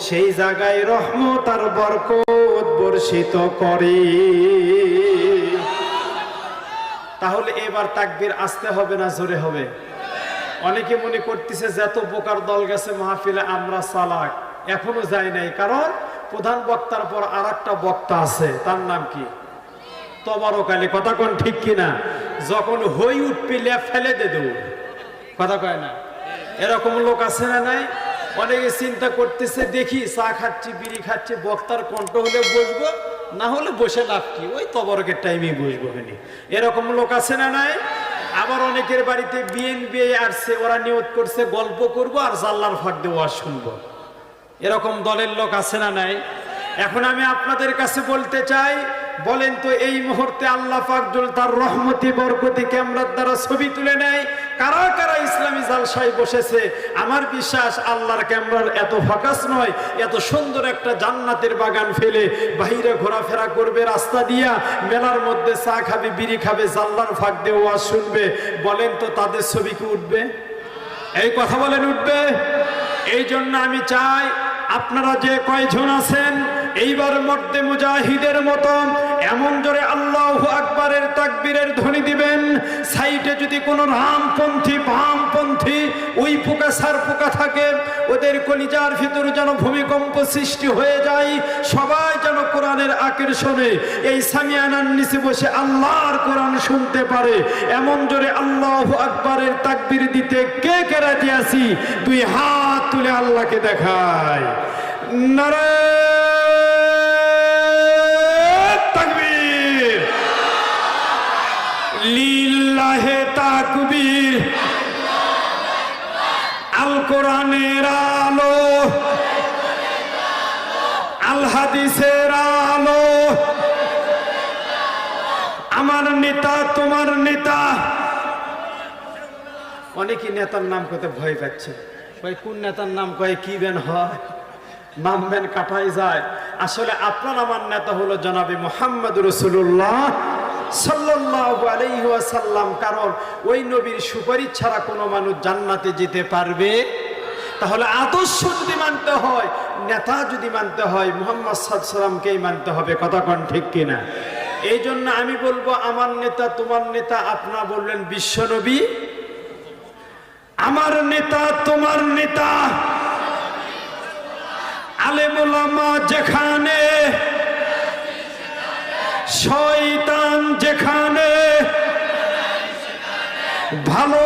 সেই জায়গায় রহমত আর বরকত বর্ষিত করে। তাহলে এবার তাকবীর আসতে হবে না জোরে হবে? অনেকে মনে করতেছে যে এত বোকার দল গেছে মাহফিলে, আমরা চালাক, এখনো যায় নাই। কারণ প্রধান বক্তার পর আর একটা বক্তা আছে, তার নাম কি? তবারক আলী। কথা কোন ঠিক কিনা? যখন হই উঠপিলে ফেলে দে দৌড়, কথা কয় না? এরকম লোক আছে না নাই? অনেকে চিন্তা করতেছে দেখি চা খাচ্ছি বিড়ি খাচ্ছি, বক্তার কণ্ঠ হলে বসবো, না হলে বসে লাভ কি, ওই তবরকের টাইমেই বসবো। এরকম লোক আছে না নাই? আবার অনেকের বাড়িতে বিএনপি আসছে, ওরা নিয়ত করছে গল্প করব আর জাল্লার ফাঁক দিয়ে ওয়াজ শুনবো। এরকম দলের লোক আছে না নাই? এখন আমি আপনাদের কাছে বলতে চাই, বলেন তো এই মুহূর্তে আল্লাহ পাক তার রহমতি বরকতি ক্যামেরার দ্বারা ছবি তুলে নেয়, কারা কারা ইসলামী জালসায় বসেছে? আমার বিশ্বাস আল্লাহর ক্যামেরার এত ফোকাস নয়, এত সুন্দর একটা জান্নাতের বাগান ফেলে বাইরে ঘোরাফেরা করবে, রাস্তা দিয়া মেলার মধ্যে চা খাবে বিড়ি খাবে, জাল্লার ফাঁক দিয়ে ওয়াজ শুনবে। বলেন তো তাদের ছবি কি উঠবে? এই কথা বলেন উঠবে? এই জন্য আমি চাই আপনারা যে কয়জন আছেন এইবার মধ্যে মুজাহিদের মতো এমন জোরে আল্লাহু আকবারের তাকবীরের ধ্বনি দিবেন, সাইডে যদি কোনো রামপন্থী বামপন্থী ওই পোকা সার পোকা থাকে, ওদের কলিজার ভিতর যেন ভূমিকম্প সৃষ্টি হয়ে যায়। সবাই যেন কোরআনের আকর্ষণে এই সামিয়ানার নিচে বসে আল্লাহর কোরআন শুনতে পারে। এমন জোরে আল্লাহু আকবারের তাকবীর দিতে কে কে রাজি আছি? দুই হাত তুলে আল্লাহকে দেখায়। নারে তাকবীর, লিল্লাহে তাকবীর। আল কোরআনের আলো, আল হাদিসের আলো, আমার নেতা তোমার নেতা। অনেকে নেতার নাম করতে ভয় পাচ্ছে, কোন নেতার নাম কয়ে কি বেন হয়, নাম বেন কাটাই যায়। আসলে আপনার আমার নেতা হলো জনাবে মুহাম্মদ রাসূলুল্লাহ সাল্লাল্লাহু আলাইহি ওয়াসাল্লাম। কারণ ওই নবীর সুপারিশ ছাড়া কোনো মানুষ জান্নাতে যেতে পারবে? তাহলে আদর্শ যদি মানতে হয়, নেতা যদি মানতে হয়, মুহাম্মদ সাল্লাল্লাহু আলাইহি ওয়াসাল্লামকেই মানতে হবে। কথা কোন ঠিক কিনা? এই জন্য আমি বলবো আমার নেতা তোমার নেতা। আপনারা বললেন বিশ্বনবী, আমার নেতা তোমার নেতা। আলেম ওলামা যেখানে, শয়তান যেখানে, ভালো